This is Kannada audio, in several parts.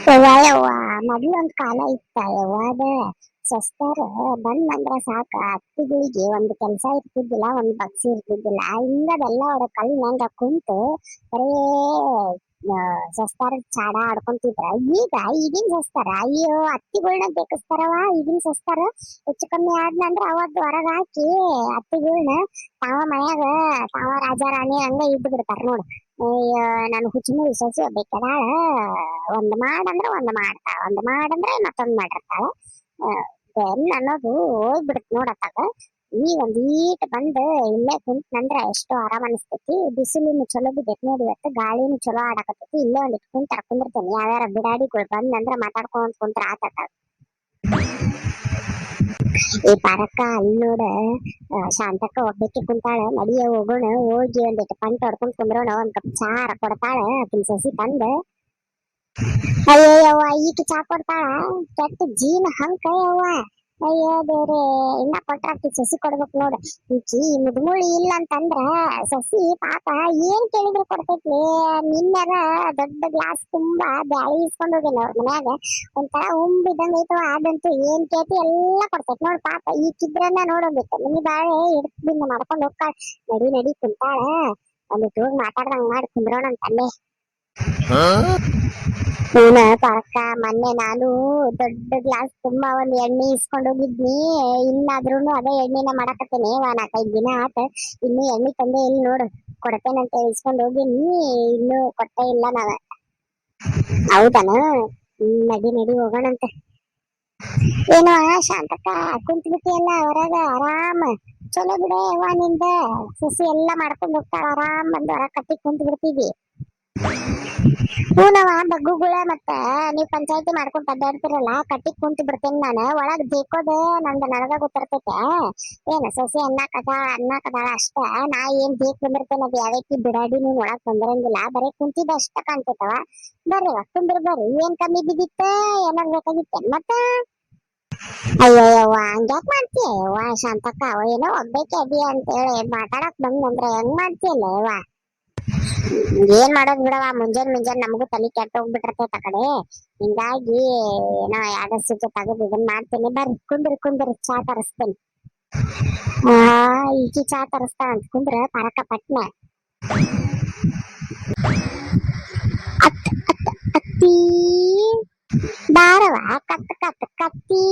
ಯವ್ವ ಯವ್ವ ಮೊದ್ಲೊಂದ್ ಕಾಲ ಇತ್ತ ಯವ್ವ ಅದ ಸಸ್ತಾರ ಬಂದಂದ್ರ ಸಾಕ ಅತ್ತಿಗಳಿಗೆ ಒಂದ್ ಕೆಲ್ಸ ಇರ್ತಿದ್ದಿಲ್ಲ ಒಂದ್ ಬಗ್ಸಿ ಇರ್ತಿದ್ದಿಲ್ಲ ಹಿಂಗದೆಲ್ಲ ಅವ್ರ ಕಲ್ನಂಗ ಕುಂತು ಬರೇ ಸಸ್ತಾರ ಚಾಡ ಆಡ್ಕೊಂತಿದ್ರ ಈಗಿನ ಸಸ್ತಾರ ಅಯ್ಯೋ ಅತ್ತಿಗಳ್ನ ಬೇಕಸ್ತಾರವ ಈಗಿನ ಸಸ್ತಾರ ಹೆಚ್ಚು ಕಮ್ಮಿ ಆದ್ನಂದ್ರ ಅವತ್ತು ಹೊರಗ ಹಾಕಿ ಅತ್ತಿಗಳ್ನ ತಾವ ಮನ್ಯಾಗ ತಾವ ರಾಜ ರಾಣಿ ಹಂಗ ಇದ್ದು ಬಿಡ್ತಾರ ನೋಡು. ಅಯ್ಯೋ ನನ್ ಹುಚ್ಚು ಸೊಸೆ ಬೇಕಾದಾಳ ಒಂದ್ ಮಾಡಂದ್ರೆ ಮತ್ತೊಂದ್ ಮಾಡಿರ್ತಾಳ. ಬೆನ್ ಅನ್ನೋದು ಹೋಗ್ಬಿಡತ್ ನೋಡತ್ತಾಗ ಈಗ ಒಂದ್ ಈಟ್ ಬಂದ್ ಇಲ್ಲೇ ಕುಂತ್ನಂದ್ರ ಎಷ್ಟೋ ಆರಾಮ್ ಅನಿಸ್ತೈತಿ. ಬಿಸಿಲಿನ ಚಲೋ ಬಿದ್ದೈತಿ ನೋಡಿ ಇವತ್ತು ಗಾಳಿನೂ ಚಲೋ ಆಡಾಕತ್ತೈತಿ. ಇಲ್ಲೇ ಒಂದ್ ಕುಂತ ಕುಂದಿರ್ತೇನೆ ಯಾವ್ಯಾರ ಬಿಡಾಡಿಗಳು ಬಂದಂದ್ರ ಮಾತಾಡ್ಕೊಂತ ಕುಂತ್ರ ಆತಾತ. ಈ ಪಾರಕ್ಕ ಅಲ್ಲಿ ನೋಡ ಶಾಂತಕ್ಕ ಒಬ್ಬಕ್ಕೆ ಕುಂತಾಳ ನಡಿಯ ಹೋಗೋಣ ಹೋಗಿ ಒಂದಿಟ್ಟು ಪಂಟ್ ಹೊಡ್ಕೊಂಡ್ ಕುಂದ್ರೋಣ ಒಂದ್ ಕಪ್ ಚಾರ ಕೊಡ್ತಾಳ ಆಕಿನ ಸಸಿ ತಂದ. ಅಯ್ಯವ್ವ ಈಕಿ ಚಾ ಕೊಡ್ತಾಳ ಕೆಟ್ಟ ಜೀನ ಹಂಕ ಯವ್ವ. ಅಯ್ಯೋ ಬೇರೆ ಇನ್ನ ಕೊಟ್ರ ಆಕಿ ಸಸಿ ಕೊಡ್ಬೇಕು ನೋಡ. ಈಕಿ ಮುದ್ಮುಳಿ ಇಲ್ಲ ಅಂತಂದ್ರ ಸಸಿ ಪಾಪ ಏನ್ ಕೇಳಿದ್ರು ಕೊಡ್ತೈತ್ಲಿ. ನಿನ್ನೆರ ದೊಡ್ಡ ಗ್ಲಾಸ್ ತುಂಬಾ ಬ್ಯಾಳಿ ಇಸ್ಕೊಂಡ್ ಹೋಗಿಲ್ಲ ಅವ್ರ ಮನ್ಯಾಗ ಒಂಥರ ಉಂಬಿದಂಗ ಐತವ. ಅದಂತೂ ಏನ್ ಕೇಳ್ತಿ ಎಲ್ಲಾ ಕೊಡ್ತೈತಿ ನೋಡ್ ಪಾಪ. ಈಕಿದ್ರನ್ನ ನೋಡೋದಿತ್ತು ಮನಿ ಬಾಳೆ ಹಿಡ್ದಿಂದ ಮಾಡ್ಕೊಂಡ್ ಹೋಗ್ತಾಳ. ನಡಿ ನಡಿ ಕುಂತಾಳ ಒಂದಿಟ್ಟು ಹೋಗಿ ಮಾತಾಡ್ದಂಗ ಮಾಡಿ ಕುಂದ್ರೋಣ ಅಂತಲ್ಲೇ. ಹೂನ ಪಾರಕ್ಕ ಮೊನ್ನೆ ನಾನು ದೊಡ್ಡ ಗ್ಲಾಸ್ ತುಂಬಾ ಒಂದ್ ಎಣ್ಣೆ ಇಸ್ಕೊಂಡ್ ಹೋಗಿದ್ನಿ. ಇನ್ನಾದ್ರೂನು ಅದೇ ಎಣ್ಣಿನ ಮಾಡಕತ್ತೇನೆ 4-5 ದಿನ ಆತ. ಇನ್ನು ಎಣ್ಣೆ ತಂದೆ ಇಲ್ಲಿ ನೋಡು ಕೊಡ್ತೇನಂತ ಇಸ್ಕೊಂಡ್ ಹೋಗಿನಿ ಇನ್ನು ಕೊಟ್ಟೆ ಇಲ್ಲ ನಾವ. ಹೌದನ ನಡಿ ನಡಿ ಹೋಗೋಣಂತ. ಏನೋ ಶಾಂತಕ್ಕ ಕುಂತ್ ಬಿಟ್ಟಿಯಲ್ಲ ಹೊರಗ ಆರಾಮ್ ಚಲೋ ಬಿಡ ಯವ್ವ ನಿಂದ ಸಸಿ ಎಲ್ಲಾ ಮಾಡ್ಕೊಂಡ್ ಹೋಗ್ತಾಳ ಆರಾಮ್ ಬಂದ್ ಹೊರ ಕಟ್ಟಿ ಕುಂತ್ ಬಿಡ್ತಿದಿ. ಹೂನವ ಬಗ್ಗುಗಳ ಮತ್ತ ನೀವ್ ಪಂಚಾಯತಿ ಮಾಡ್ಕೊಂಡ್ ಅಡ್ಡಾಡ್ತಿರಲ್ಲ ಕಟ್ಟಿಗ್ ಕುಂತ ಬಿಡ್ತೇನೆ ನಾನು ಒಳಗ್ ಬೇಕೋದ ನನಗ ಗೊತ್ತಿರ್ತೈತೆ. ಏನ ಸೊಸೆ ಅನ್ನಕದಾಳ ಅಷ್ಟ ನಾ ಏನ್ ಬೇಕ್ ಬಂದಿರ್ತೇನೆ ಅದ್ ಯಾವೈತಿ ಬಿಡಾಡಿ ನೀನ್ ಒಳಗ್ ಬಂದಿರಂಗಿಲ್ಲ ಬರೀ ಕುಂತಿದ ಅಷ್ಟ ಕಾಣ್ತೈತವ. ಬರ್ರಿ ಕುಂದ್ರ ಬರ್ರಿ ಏನ್ ಕಮ್ಮಿ ಬಿದ್ದಿತ್ತ ಏನಾರ ಬೇಕಾಗಿತ್ತ ಮತ್ತ. ಅಯ್ಯಯ್ಯವ್ವ ಹಂಗ್ಯಾಕ್ ಮಾಡ್ತೀಯ ಯವ್ವ ಶಾಂತಕ್ಕ ಏನೋ ಒಬ್ಬೇಕಿ ಅದಿ ಅಂತ ಹೇಳಿ ಮಾತಾಡಕ್ ಬಂದಂದ್ರ ಹೆಂಗ್ ಮಾಡ್ತೀಯಲ್ಲ ಯವ್ವ. ಏನ್ ಮಾಡೋದ್ ಬಿಡವ ಮುಂಜಾನ್ ನಮಗೂ ತಲೆ ಕೆಟ್ಟ ಹೋಗ್ಬಿಟ್ಟಿರ್ತೈತ ಆ ಕಡೆ. ಹಿಂಗಾಗಿ ಏನೋ ಯಾವ್ದೋ ಸಿಟ್ಟು ತಗದ್ ಇದನ್ ಮಾಡ್ತೇನೆ. ಬರ್ರಿ ಕುಂದ್ರಿ ಚಾ ತರಸ್ತೇನೆ. ಈಕಿ ಚಾ ತರಸ್ತಾಳ ಅಂತ ಕುಂದ್ರ ಪರಕ ಪಟ್ನ. ಅತ್ತಿ ಬಾರವ ಕತ್ತಿ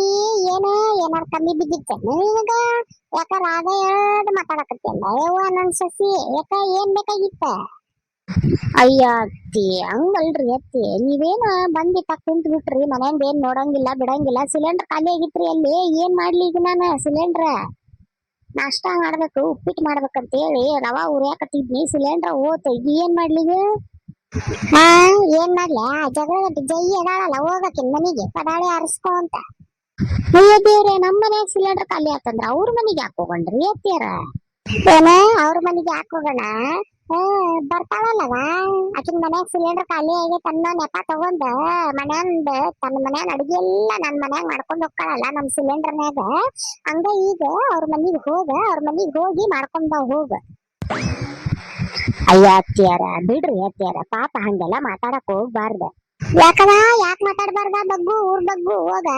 ಏನಾರ ಕಮ್ಮಿ ಬಿದ್ದಿತ್ತ ನಿನಗ ಯಾಕ ರಾಗ ಹೇಳ್ದ ಮಾತಾಡಕತ್ತಿಯಲ್ಲ ಯವ್ವ ನನ್ ಸಸಿ ಯಾಕ ಏನ್ ಬೇಕಾಗಿತ್ತ. ಅಯ್ಯ ಅತ್ತಿ ಹಂಗಲ್ರಿ ಅತ್ತಿ ನೀವೇನ ಬಂದಿಟ್ಟ ಕುಂತ್ ಬಿಟ್ರಿ ಮನೆಯಿಂದ ಏನ್ ನೋಡಂಗಿಲ್ಲ ಬಿಡಂಗಿಲ್ಲ. ಸಿಲಿಂಡರ್ ಖಾಲಿ ಆಗಿತ್ರಿ ಅಲ್ಲಿ ಏನ್ ಮಾಡ್ಲಿ ಈಗ ನಾನು ಸಿಲಿಂಡ್ರ ನಾಷ್ಟಾ ಮಾಡ್ಬೇಕು ಉಪ್ಪಿಟ್ಟು ಮಾಡ್ಬೇಕಂತ ಹೇಳಿ ರವಾ ಉರಿಯಾಕತ್ತಿದ್ನಿ ಸಿಲಿಂಡರ್ ಹೋತ ಈಗ ಏನ್ ಮಾಡ್ಲಿ ಈಗ. ಹಾ ಏನ್ ಮಾಡ್ಲ ಜಗಳ ಜೈ ಎದಾಳಲ್ಲ ಹೋಗಕಿನ್ ಮನಿಗೆ ಪದಾಳಿ ಅರಸ್ಕೊ ಅಂತ. ಅಯ್ಯೋ ದೇವ್ರೆ ನಮ್ ಮನ್ಯಾಗ ಸಿಲಿಂಡರ್ ಖಾಲಿ ಆತಂದ್ರ ಅವ್ರ ಮನಿಗೆ ಯಾಕೆ ಹೋಗಣ್ರಿ ಅತ್ತಿಯಾರ. ಏನ ಅವ್ರ ಮನಿಗೆ ಯಾಕೆ ಹೋಗೋಣ ಬರ್ತಾಳಲ್ಲವ ಆಕಿನ ಮನ್ಯಾಗ ಸಿಲಿಂಡರ್ ಖಾಲಿ ಆಗಿ ತನ್ನ ನೆಪ ತಗೊಂಡ ಮನ್ಯಾಂದ ತನ್ನ ಮನ್ಯಾಗ ಅಡ್ಗೆ ಎಲ್ಲ ನನ್ ಮನ್ಯಾಗ ಮಾಡ್ಕೊಂಡ್ ಹೋಗ್ತಾಳಲ್ಲ ನಮ್ ಸಿಲಿಂಡರ್ನ್ಯಾಗ. ಹಂಗ ಈಗ ಅವ್ರ ಮನಿಗ್ ಹೋಗಿ ಮಾಡ್ಕೊಂಡ್ ಬಾ ಹೋಗ. ಅಯ್ಯ ಅತ್ತಿಯಾರ ಬಿಡ್ರಿ ಅತ್ತಿಯಾರ ಪಾಪ ಹಂಗೆಲ್ಲ ಮಾತಾಡಕ್ ಹೋಗ್ಬಾರ್ದ. ಯಾಕವ ಯಾಕೆ ಮಾತಾಡ್ಬಾರ್ದ ಬಗ್ಗು ಊರ್ ಬಗ್ಗು ಹೋಗ.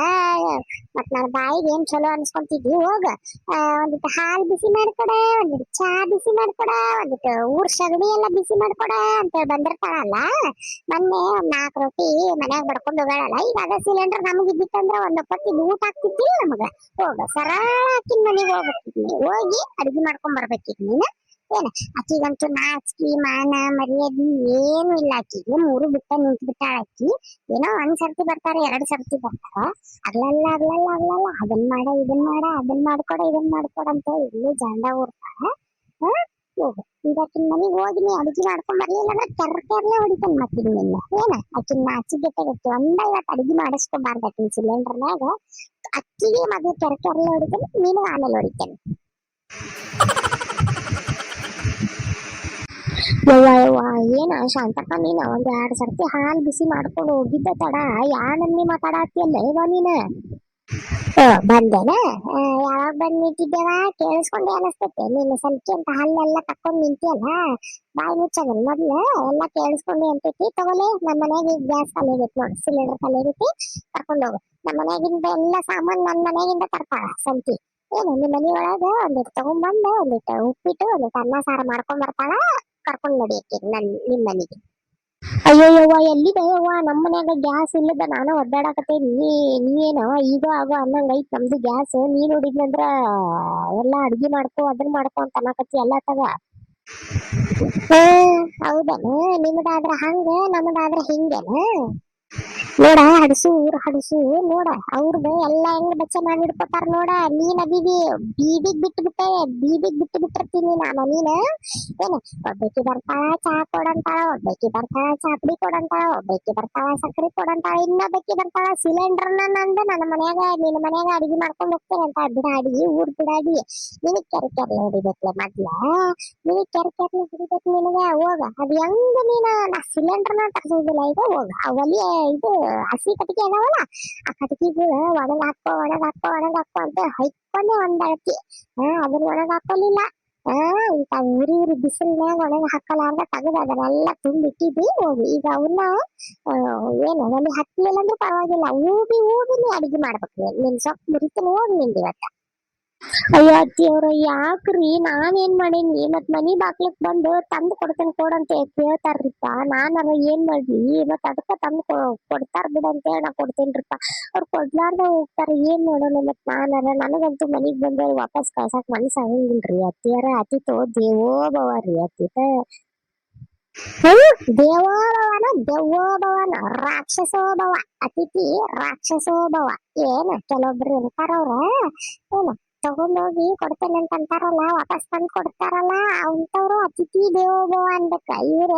ಮತ್ ನನ್ನ ಬಾಯಿಗೆ ಏನ್ ಚಲೋ ಅನ್ಸ್ಕೊಂತಿದ್ವಿ ಹೋಗ. ಒಂದಿಟ್ಟು ಹಾಲ್ ಬಿಸಿ ಮಾಡ್ಕೊಡ ಒಂದಿಟ್ಟು ಚಾ ಬಿಸಿ ಮಾಡ್ಕೊಡ ಒಂದಿಟ್ಟು ಊರ್ ಸಗಣಿ ಎಲ್ಲ ಬಿಸಿ ಮಾಡ್ಕೊಡ ಅಂತ ಬಂದಿರ್ತಾಳಲ್ಲ. ಮೊನ್ನೆ 4 ರೊಟ್ಟಿ ಮನ್ಯಾಗ ಬಡ್ಕೊಂಡ್ ಹೋಗಾಳಲ್ಲ ಈಗ ಅದ ಸಿಲಿಂಡರ್ ನಮಗ್ ಇದ್ದಿತ್ತಂದ್ರ ಒಂದ್ ಒಪ್ಪತ್ತಿದ್ ಊಟ ಆಗ್ತಿದ್ದಿಲ್ಲ ನಮಗ. ಹೋಗ ಸರಳ ಆಕಿನ ಮನೆಗೆ ಹೋಗ್ಬೇಕಿದ್ನಿ ಹೋಗಿ ಅಡ್ಗೆ ಮಾಡ್ಕೊಂಡ್ ಬರ್ಬೇಕಿದ್ ನೀನ. ಏನ ಆಕಿಗಂತೂ ನಾಚಿಕೆ ಮಾನ ಮರ್ಯಾದಿ ಏನು ಇಲ್ಲ. ಆಕಿಗೆ 3 ಬಿಟ್ಟ ನಿಂತ್ ಬಿಟ್ಟಾಳ ಆಕಿ. ಏನೋ 1 ಸರ್ತಿ ಬರ್ತಾರ 2 ಸರ್ತಿ ಬರ್ತಾರ. ಅಗ್ಲಲ್ಲ ಅದನ್ ಮಾಡ ಅದನ್ ಮಾಡ್ಕೊಡ ಇದನ್ ಮಾಡ್ಕೊಡ ಅಂತ ಇಲ್ಲಿ ಜಾಂಡ ಊರ್ತಾಳ. ಹೋಗು ಈಗ ಆಕಿನ ಮನೆಗ್ ಹೋಗಿ ಅಡಿಗೆ ಮಾಡ್ಕೊಂಡ್ ಬರ್ಲಿಲ್ಲ ಅಂದ್ರೆ ಕೆರ್ಲೆ ಹೊಡಿತಾನ ಮತ್ತಿದ್ ನಿನ್ನ. ಏನ ಆಕಿನ ನಾಚಿಗೆಟ್ಟಗತ್ತಿ ಇವತ್ತು ಅಡಿಗೆ ಮಾಡಿಸ್ಕೊಬಾರ್ದು ಆಕಿನ ಸಿಲಿಂಡರ್ನಾಗ. ಅಕ್ಕಿಗೆ ಮೊದ್ಲು ಕೆರ್ಲೆ ಹೊಡಿತಾನೆ ನೀನು ಆಮೇಲೆ ಹೊಡಿತಾನೆ. ಯವ್ವ ಏನ ಶಾಂತಕ್ಕ ನೀನ 1-2 ಸರ್ತಿ ಹಾಲ್ ಬಿಸಿ ಮಾಡ್ಕೊಂಡು ಹೋಗಿದ್ದ ತಡ ಯಾನನ್ನಿ ಮಾತಾಡತ್ತಿಯಲ್ಲ ಯವ್ವ ನೀನ. ಬಂದೇನ ಯಾವಾಗ ಬಂದ್ ನಿಂತಿದ್ದೇವ ಕೇಳಿಸ್ಕೊಂಡೆ ಅನಸ್ತೈತೆ ನೀನು ಸಂಖ್ಯೆ ಅಂತ ಹಲ್ಲೆಲ್ಲ ತಕೊಂಡ್ ನಿಂತಿಯಲ್ಲ ಬಾಯಿ ಮುಚ್ಚಗಲ್ ಮೊದ್ಲು ಎಲ್ಲ ಕೇಳಿಸ್ಕೊಂಡೆ ಅಂತೈತಿ ತಗೊಲೆ ನಮ್ಮ ಮನ್ಯಾಗ ಈಗ ಗ್ಯಾಸ್ ಖಾಲಿ ಆಗೈತಿ ನೋಡಿ ಸಿಲಿಂಡರ್ ಖಾಲಿ ಆಗೈತಿ ಕರ್ಕೊಂಡು ಹೋಗು ನಮ್ಮ ಮನ್ಯಾಗಿಂದ ಎಲ್ಲ ಸಾಮಾನ್ ನನ್ನ ಮನ್ಯಾಗಿಂದ ತರ್ತಾಳ ಸಂತಿ ಏನು ನಿಮ್ಮ ಮನಿ ಒಳಗ ಒಂದಿಟ್ಟು ತಗೊಂಡ್ಬಂದು ಒಂದಿಟ್ಟು ಉಪ್ಪಿಟ್ಟು ಒಂದಿಟ್ಟು ಅನ್ನ ಸಾರು ಮಾಡ್ಕೊಂಡ್ ಬರ್ತಾಳ ಕರ್ಕೊಂಡ್ ನಡಿಯಕ್ಕೆ ನಿಮ್ ಮನೆಗೆ ಅಯ್ಯೋಯ್ಯವ್ವ ಎಲ್ಲಿದೆಯವ್ವ ನಮ್ಮ ಮನ್ಯಾಗ ಗ್ಯಾಸ್ ಇಲ್ಲದ ನಾನು ಒದ್ದಾಡಕತ್ತೇನಿ ನೀನೇನೋ ಈಗ ಆಗೋ ಅನ್ನಂಗ ಐತ್ ನಮ್ದು ಗ್ಯಾಸ್ ನೀನ್ ನೋಡಿದ್ನಂದ್ರ ಎಲ್ಲಾ ಅಡ್ಗಿ ಮಾಡ್ಕೊ ಅದನ್ನ ಮಾಡ್ಕೊ ಅಂತ ಅನ್ನಕತ್ತಿ ಎಲ್ಲ ತಗ ಹೌದನ ನಿಮ್ದಾದ್ರ ಹಂಗ ನಮ್ದಾದ್ರ ಹಿಂಗೇನ ನೋಡ ಹಡಸು ಊರ್ ಹಡಸು ನೋಡ ಅವ್ರದ್ದು ಎಲ್ಲಾ ಹೆಂಗ್ ಬಚ್ಚ ಮಾಡಿಡ್ಕೊತಾರ ನೋಡ ನೀನ್ ಅದಿವಿ ಬೀದಿಗ್ ಬಿಟ್ಟು ಬಿಟ್ಟೆ ಬೀದಿಗ್ ಬಿಟ್ಟು ಬಿಟ್ಟಿರ್ತೀನಿ ನಾನು ನೀನ ಏನು ಒಬ್ಬಾಕಿ ಬರ್ತಾಳ ಚಾ ಕೊಡಂತಾಳ ಒಬ್ಬಾಕಿ ಬರ್ತಾಳ ಚಾಪಡಿ ಕೊಡಂತಾಳ ಒಬ್ಬಾಕಿ ಬರ್ತಾಳ ಸಕ್ರಿ ಕೊಡಂತಾಳ ಇನ್ನೊಬ್ಬಾಕಿ ಬರ್ತಾಳ ಸಿಲಿಂಡರ್ ನಂದು ನನ್ನ ಮನ್ಯಾಗ ನಿನ್ನ ಮನ್ಯಾಗ ಅಡಿಗೆ ಮಾಡ್ಕೊಂಡ್ ಹೋಗ್ತೇನೆ ಅಂತ ಬಿಡಾಡಿ ಊರ್ ಬಿಡಾಡಿ ನಿನಗ್ ಕೆರೆ ಹೊಡಿಬೇಕ್ಲೆ ಮೊದ್ಲ ನಿನಗ್ ಕೆರೆ ಹೊಡಿಬೇಕು ನಿನಗ ಹೋಗ ಅದ್ ಹೆಂಗ ನೀನ ನಾ ಸಿಲಿಂಡರ್ನ ತರ್ಸೋದಿಲ್ಲ ಈಗ ಹೋಗ ಆ ಒಲಿ ಇದು ಹಸಿ ಕಟ್ಟಿಗೆ ಅದಾವಲ್ಲ ಆ ಕಟ್ಟಿಗೆಗಳು ಒಣಗ್ ಹಾಕೋ ಅಂತ ಹೊಯ್ಕೊಂಡೆ ಒಂದಳತಿ ಅದನ್ನ ಒಣಗ್ ಹಾಕೋಲಿಲ್ಲ ಇಂತ ಉರಿ ಬಿಸಿಲ್ನಾಗ ಒಣಗ್ ಹಾಕಲಾರ್ದ ತೆಗದ ಅದನ್ನೆಲ್ಲ ತುಂಬಿಟ್ಟಿದ್ವಿ ಹೋಗಿ ಈಗ ಅವನ್ನ ಏನು ಒಲಿ ಹತ್ಲಿಲ್ಲ ಅಂದ್ರೆ ಪರವಾಗಿಲ್ಲ ಊಬಿನೇ ಅಡಿಗೆ ಮಾಡ್ಬೇಕು ನಿನ್ ಸೊಪ್ಪು ಮುರಿತನ ಹೋಗಿ ನಿಂದ ಇವತ್ತ ಅಯ್ಯೋ ಅತ್ತಿಯವ್ರ ಯಾಕ್ರಿ ನಾನೇನ್ ಮಾಡೀನಿ ಮತ್ ಮನಿ ಬಾಗ್ಲಕ್ ಬಂದು ತಂದು ಕೊಡ್ತೇನೆ ಕೊಡಂತ ಕೇಳ್ತಾರ್ರಿಪ್ಪ ನಾನಾರ ಏನ್ ಮಾಡ್ಲಿ ಮತ್ ಅದಕ್ಕ ತಂದು ಕೊಡ್ತಾರ ಬಿಡಂತ ನಾ ಕೊಡ್ತೇನ್ರಿಪ್ಪ ಅವ್ರು ಕೊಡ್ಲಾರ್ದ ಹೋಗ್ತಾರ ಏನ್ ಮಾಡೋಣ ಮತ್ ನಾನಾರ ನನಗಂತೂ ಮನಿಗ್ ಬಂದ ವಾಪಸ್ ಕಳ್ಸಾಕ್ ಮನಸ್ಸು ಆಗಂಗಿಲ್ರಿ ಅತ್ತಿಯರ ಅತಿಥೋ ದೇವೋ ಭವ ರೀ ಅತಿಥ ದೇವೋಭವನ ದೆವ್ವೋಭವನ ರಾಕ್ಷಸೋಭವ ಅತಿಥಿ ರಾಕ್ಷಸೋಭವ ಏನ ಕೆಲವೊಬ್ರು ಇರ್ತಾರವ್ರ ಏನ ತಗೊಂಡೋಗಿ ಕೊಡ್ತೇನೆ ಅಂತ ಅಂತಾರಲ್ಲ ವಾಪಸ್ ತಂದು ಕೊಡ್ತಾರಲ್ಲ ಅಂತವ್ರು ಅತಿಥಿ ದೇವೋಭವ ಅನ್ಬೇಕ ಇವ್ರ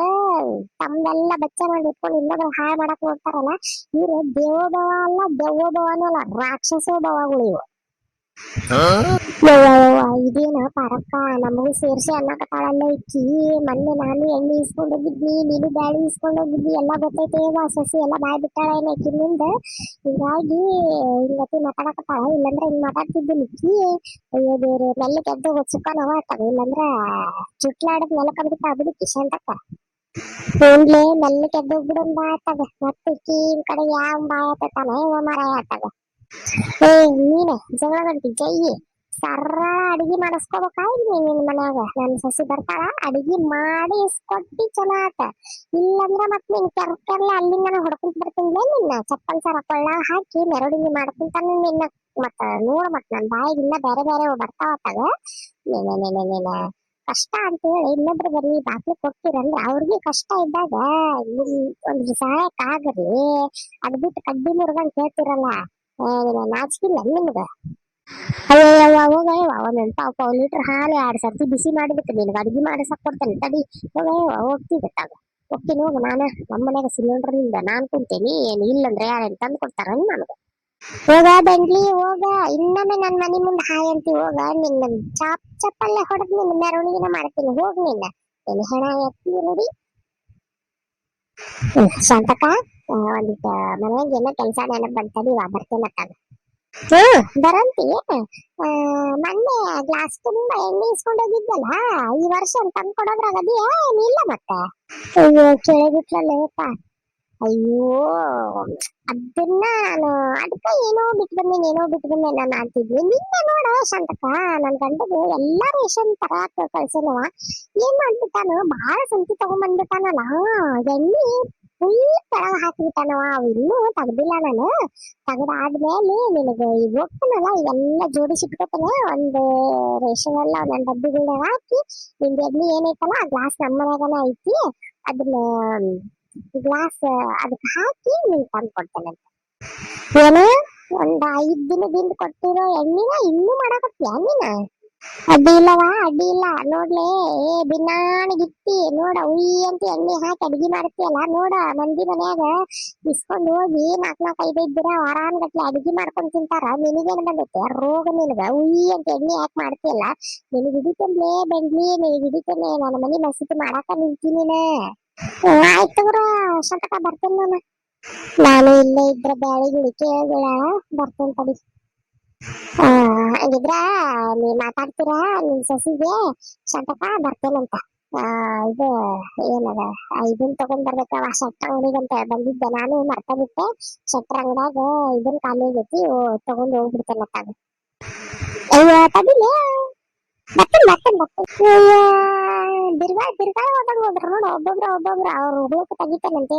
ತಮ್ದೆಲ್ಲ ಬಚ್ಚ ಮಾಡಿ ಇಟ್ಕೊಂಡು ಇನ್ನೊಬ್ರು ಹಾಳು ಮಾಡಕ್ ನೋಡ್ತಾರಲ್ಲ ಇವ್ರು ದೇವೋಭವ ಅಲ್ಲ ದೆವ್ವೋಭವನೂ ಅಲ್ಲ ರಾಕ್ಷಸೋಭವಗಳು ಇವು ಇದೇನ ಪಾರಕ್ಕ ನಮಗೂ ಸೇರ್ಸಿ ಅನ್ನಕತ್ತಾಳಲ್ಲ ಇಕ್ಕಿ ಮೊನ್ನೆ ನಾನು ಎಣ್ಣೆ ಇಸ್ಕೊಂಡ್ ಹೋಗಿದ್ನಿ ನೀನು ಬ್ಯಾಳಿ ಇಸ್ಕೊಂಡ್ ಹೋಗಿದ್ನಿ ಎಲ್ಲಾ ಗೊತ್ತೈತೆ ಸಸಿ ಎಲ್ಲಾ ಬಾಯ್ ಬಿಟ್ಟಾಳ ಏನ ಇಕ್ಕಿನಿಂದ ಹಿಂಗಾಗಿ ಹಿಂಗತಿ ಮಾತಾಡಕತ್ತಾಳ ಇಲ್ಲಂದ್ರ ಹಿಂಗ್ ಮಾತಾಡ್ತಿದ್ದೆ ನಿಕ್ಕಿ ಅಯ್ಯೋ ಬೇರೆ ಮೆಲ್ಲಕ್ಕೆ ಎದ್ದು ಸುಖನವ ಆತಾಗ ಇಲ್ಲಂದ್ರ ಚುಟ್ಲಾಡದ್ ನೆಲಕ್ ಬಿಡ್ತಾ ಬಿಡು ಕಿಶಂತಕ್ಕ ಫೋನ್ಲೆ ಮೆಲ್ಲಕ್ಕೆ ಎದ್ದು ಹೋಗ್ಬಿಡೋನ್ ಬಾ ಆತಾಗ ಮತ್ತೆ ಇಕ್ಕಿ ಕಡೆ ಯಾವ ಬಾಯ್ ಆತಾನ ಮರ ಆತಾಗ ನೀನೆ ಜಗಳ ಗಂಟಿ ಜೈ ಸರ್ರ ಅಡಿಗೆ ಮಾಡಿಸ್ಕೋಬೇಕಾಗಿ ನಿನ್ ಮನ್ಯಾಗ ನನ್ ಸಸಿ ಬರ್ತಾಳ ಅಡಿಗೆ ಮಾಡಿ ಇಸ್ಕೊಟ್ಟಿ ಚಲೋ ಆತ ಇಲ್ಲಂದ್ರ ಮತ್ ನಿನ್ ಕೆರ್ಕೆರ್ಲ ಅಲ್ಲಿಂದ ಹೊಡ್ಕೊಂತ ಬರ್ತೀನಿ ನಿನ್ನ ಚಪ್ಪಲ್ ಸರ ಕೊಳ್ಳ ಹಾಕಿ ಮೆರವಣಿಗೆ ಮಾಡ್ಕೊಂತಾನ ನಿನ್ನ ಮತ್ತ ನೋಡ ಮತ್ ನನ್ ಬಾಯಿಗೆ ಇನ್ನ ಬೇರೆ ಬೇರೆ ಬರ್ತಾವತ್ತಾಗ ನೀನ ಕಷ್ಟ ಅಂತ ಹೇಳಿ ಇನ್ನೊಬ್ರು ಬರೀ ಬಾಕ್ಲಿ ಕೊಡ್ತೀರಂದ್ರ ಅವ್ರಿಗೆ ಕಷ್ಟ ಇದ್ದಾಗ ಒಂದ್ ಸಹಾಯಕ್ ಆಗ್ರಿ ಅದ್ ಬಿಟ್ಟು ಕಡ್ಡಿ ಮುರ್ಗಂತ ಹೇಳ್ತಿರಲ್ಲ ನಾಚಿಕಿಲ್ಲ ನಿಮ್ಗ ಅಯ್ಯಯ್ಯವ್ವ ಹೋಗಯ್ಯವ ಒಂದೊಂದ್ ಪಾವ್ ಲೀಟರ್ ಹಾಲು 2 ಸರ್ತಿ ಬಿಸಿ ಮಾಡಿಬಿಟ್ಟು ನಿನ್ಗೆ ಅಡಿಗೆ ಮಾಡಿಸಕ್ ಕೊಡ್ತೇನೆ ತಡಿ ಹೋಗಯ್ಯವ ಹೋಗ್ತಿದ್ದೆ ತಗ ಹೋಗ್ತೀನಿ ಹೋಗ ನಾನ ನಮ್ಮ ಮನ್ಯಾಗ ಸಿಲಿಂಡರ್ನಿಂದ ನಾನ್ ಕುಂತೇನಿ ಏನ್ ಇಲ್ಲಂದ್ರೆ ಯಾರೇನ್ ತಂದು ಕೊಡ್ತಾರ ನನ್ಗ ಹೋಗ ಬೆಂಗ್ಲಿ ಹೋಗ ಇನ್ನೊಮ್ಮೆ ನನ್ ಮನಿ ಮುಂದೆ ಹಾಯ್ ಅಂತಿ ಹೋಗ ನಿನ್ನ ಚಪ್ಪಲ್ಲೇ ಹೊಡೆದ್ ನಿನ್ನ ಮೆರವಣಿಗೆನ ಮಾಡ್ತೀನಿ ಹೋಗ್ ನಿನ್ನ ಹೆಣ ಎತ್ತಿ ನೋಡಿ ಶಾಂತಕ್ಕ ಒಂದಿಟ್ಟು ಮನ್ಯಾಗ ಏನೋ ಕೆಲ್ಸ ನೆನಪ್ ಬಂತಡಿ ಬರ್ತೇನೆ ಅತ್ತಾಗ ಬರಂತಿ ಮೊನ್ನೆ ಗ್ಲಾಸ್ ತುಂಬಾ ಎಣ್ಣೆ ಇಸ್ಕೊಂಡ್ ಹೋಗಿದ್ದಲ್ಲ ಈ ವರ್ಷ ತಂದ್ ಕೊಡೋದ್ರಾಗ ಅದಿಯಾ ಏನಿಲ್ಲ ಮತ್ತೆ ಅಯ್ಯೋ ಕೇಳಿಬಿಟ್ಲಲ್ಲಪ್ಪ ಅಯ್ಯೋ ಅದನ್ನ ನಾನು ಅದಕ್ಕ ಏನೋ ಬಿಟ್ಟು ಬಂದೆ ನಾನು ಅಂತಿದ್ವಿ ನಿನ್ನೆ ನೋಡ ಶಾಂತಕ್ಕ ನನ್ ಗಂಡಗೆ ಎಲ್ಲಾ ರೇಷನ್ ತರಾಕ್ ಕಳ್ಸೇನವ ಏನ್ ಮಾಡ್ಬಿಟ್ಟಾನು ಬಹಳ ಸಂತಿ ತಗೊಂಡ್ಬಂದ್ಬಿಟ್ಟಾನಲ್ಲ ಎಣ್ಣೆ ಫುಲ್ ಕೆಳಗ ಹಾಕಿಬಿಟ್ಟಾನವ ಅವ್ ಇನ್ನೂ ತೆಗ್ದಿಲ್ಲ ನಾನು ತೆಗ್ದಾದ್ಮೇಲೆ ನಿನಗೆ ಈಗ ಹೋಗ್ತಾನಲ್ಲ ಇವೆಲ್ಲ ಜೋಡಿಸಿಟ್ಕೋತಾನೆ ಒಂದು ರೇಷನ್ ಎಲ್ಲ ಒಂದೊಂದು ಡಬ್ಬಿಗಳನ್ನ ಹಾಕಿ ನಿಂದ ಎಣ್ಣೆ ಏನೈತಲ್ಲ ಆ ಗ್ಲಾಸ್ ನಮ್ಮ ಮನ್ಯಾಗನ ಐತಿ ಅದನ್ನ ಗ್ಲಾಸ್ ಅದಕ್ಕೆ ಹಾಕಿ ನೀನ್ ತಂದು ಕೊಡ್ತೇನೆ ಅಂತ ಏನ ಒಂದ್ 5 ದಿನದಿಂದ ಕೊಟ್ಟಿರೋ ಎಣ್ಣಿನ ಇನ್ನೂ ಮಾಡಕತ್ತೀಯ ನೀನ ಅಡ್ಡಿ ಇಲ್ಲ ನೋಡ್ಲೇ ಬಿನ್ನಾಣಿಗಿತ್ತಿ ನೋಡ ಉಯ್ ಅಂತ ಎಣ್ಣೆ ಹಾಕಿ ಅಡ್ಗಿ ಮಾಡ್ತೀಯಲ್ಲ ನೋಡ ಮಂದಿ ಮನ್ಯಾಗ ಇಸ್ಕೊಂಡ್ ಹೋಗಿ 4-5 ದಿನ ವಾರಾನ್ಗಟ್ಲೆ ಅಡ್ಗಿ ಮಾಡ್ಕೊಂಡ್ ತಿಂತಾರ ನಿನಗೇನ್ ಬಂದೈತೆ ರೋಗ ನಿನಗ ಉಯ್ ಅಂತ ಎಣ್ಣೆ ಹಾಕಿ ಮಾಡ್ತೀಯಲ್ಲ ನಿನಗ್ ಹಿಡಿತೇನ್ಲೇ ಬೆಂಗ್ಲಿ ನಿನಗ್ ಹಿಡಿತೇನೆ ನನ್ನ ಮನಿ ಮಸೂತಿ ಮಾಡಾಕ ನಿಂತೀನಿ ಆಯ್ತು ತಗೋರ ಶತಕ ಬರ್ತೇನೆ ನಾನು ಇಲ್ಲೇ ಇದ್ರ ಬ್ಯಾಳಿ ಗಿಳಿ ಕೇಳ ಬರ್ತೇನೆ ತಡಿ ಆ, ಹಂಗಿದ್ರ ನೀ ಮಾತಾಡ್ತೀರಾ ನಿಮ್ ಸೊಸಿಗೆ ಶಾಂತಕ ಬರ್ತೇನಂತ. ಆ, ಇದು ಏನದ ಇದನ್ ತಗೊಂಡ್ ಬರ್ಬೇಕ ಶಟ್ರ ಅಂಗಡಿಗಂತ ಬಂದಿದ್ದೆ ನಾನು ಮರ್ತ ಬಿಟ್ಟೆ. ಶಟ್ರ ಅಂಗಡ್ಯಾಗ ಇದನ್ ಖಾಲಿ ಆಗೈತಿ ತಗೊಂಡ್ ಹೋಗ್ಬಿಡ್ತೇನಂತ. ಅಯ್ಯ ತಡಿಲೇ ಅಯ್ಯ ಬಿರ್ಗಾಳ ಹೋದಂಗ ಹೋದ್ರ ನೋಡು ಒಬ್ಬೊಬ್ರ ಅವ್ರ ಹುಡುಗ ತೆಗಿತಾನಂತೆ.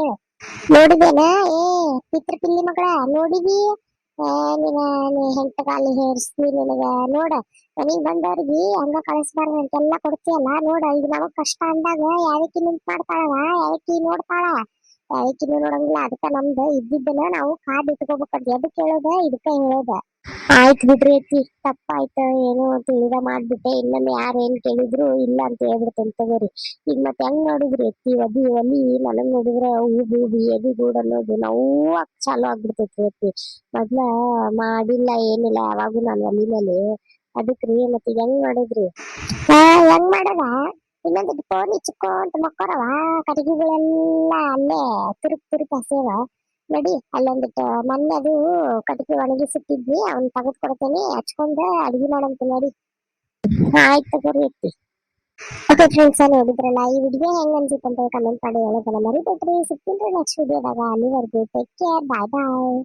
ನೋಡಿದೇನ ಏ ಪಿತೃ ಮಗಳ ನೋಡಿದಿ. ನೀನ ನೀ ಹೆಂಟಗಾಲಿ ಹೇರ್ಸ್ತಿ ನಿನಗ ನೋಡ ಮನಿಗ್ ಬಂದವ್ರಿಗೆ ಹಂಗ ಕಳಿಸ್ಬಾರ್ದು ಅಂತೆಲ್ಲ ಕೊಡ್ತೀಯಲ್ಲ ನೋಡ. ಈಗ ನಮಗ್ ಕಷ್ಟ ಅಂದಾಗ ಯಾವಕ್ಕಿ ನಿಂತ್ ಮಾಡ್ತಾಳವ, ಯಾವಕ್ಕಿ ನೋಡ್ತಾಳ, ಯಾವಕ್ಕಿನೂ ನೋಡಂಗಿಲ್ಲ. ಅದಕ್ಕ ನಮ್ದು ಇದ್ದಿದ್ದನ್ನ ನಾವು ಕಾದ್ ಇಟ್ಕೋಬೇಕಂತ ಎದಕ್ ಹೇಳೋದ ಇದಕ್ಕ ಹೇಳೋದ. ಆಯ್ತು ಬಿಡ್ರಿ ಅತ್ತಿ, ತಪ್ಪಾಯ್ತು ಏನೋ ತಿಳಿದ ಮಾಡ್ಬಿಟ್ಟೆ. ಇನ್ನೊಮ್ಮೆ ಯಾರು ಏನ್ ಕೇಳಿದ್ರು ಇಲ್ಲ ಅಂತ ಹೇಳ್ಬಿಡ್ತೇನೆ ತಗೋರಿ. ಈಗ ಮತ್ತೆ ಹೆಂಗ್ ನೋಡಿದ್ರಿ ಅತ್ತಿ ಒಲಿ ನನಗ್ ನೋಡಿದ್ರ ಊಬಿ ಎದಿ ಗೂಡ್ ಅನ್ನೋದು ನೋವಾಗ್ ಚಾಲು ಆಗ್ಬಿಡ್ತೈತಿ ಅತ್ತಿ. ಮೊದ್ಲ ಮಾಡಿಲ್ಲ ಏನಿಲ್ಲ ಯಾವಾಗೂ ನಾನು ಒಲಿನಲ್ಲಿ. ಅದಕ್ರಿ ಮತ್ತೆ ಹೆಂಗ್ ಮಾಡಿದ್ರಿ? ಹೆಂಗ್ ಮಾಡದ ಇನ್ನೊಂದು ಫೋನ್ ಇಚ್ಕೊಂತ ಮಕ್ಕೋರವ ಕಟಗಿಗಳೆಲ್ಲ ಅಲ್ಲೇ ತುರುಕ್ ಹಸೇವ. ನಡಿ ಅಲ್ಲೊಂದಿಟ್ಟು ಮೊನ್ನೆ ಅದು ಕಟ್ಟಿಗೆ ಒಣಗಿಸಿಟ್ಟಿದ್ವಿ ಅವ್ನ್ ತೆಗೆದು ಕೊಡ್ತೇನೆ ಹಚ್ಕೊಂಡ ಅಡ್ಗೆ ಮಾಡಂತ ನೋಡಿ. ಆಯ್ತು ತಗೋರಿ ಅತ್ತಿ. ಓಕೆ ಫ್ರೆಂಡ್ಸ್, ನೋಡಿದ್ರಲ್ಲ ಈ ವಿಡಿಯೋ ಹೆಂಗ್ ಅನ್ಸುತ್ತೆ ಅಂತ ಕಮೆಂಟ್ ಮಾಡಿ ಹೇಳೋದನ್ನ ಮರಿಬೇಡ್ರಿ. ಸಿಗ್ತೀನಿ ನೆಕ್ಸ್ಟ್ ವಿಡಿಯೋದಾಗ. ಅಲ್ಲಿವರೆಗೂ ಟೇಕ್ ಕೇರ್, ಬಾಯ್ ಬಾಯ್.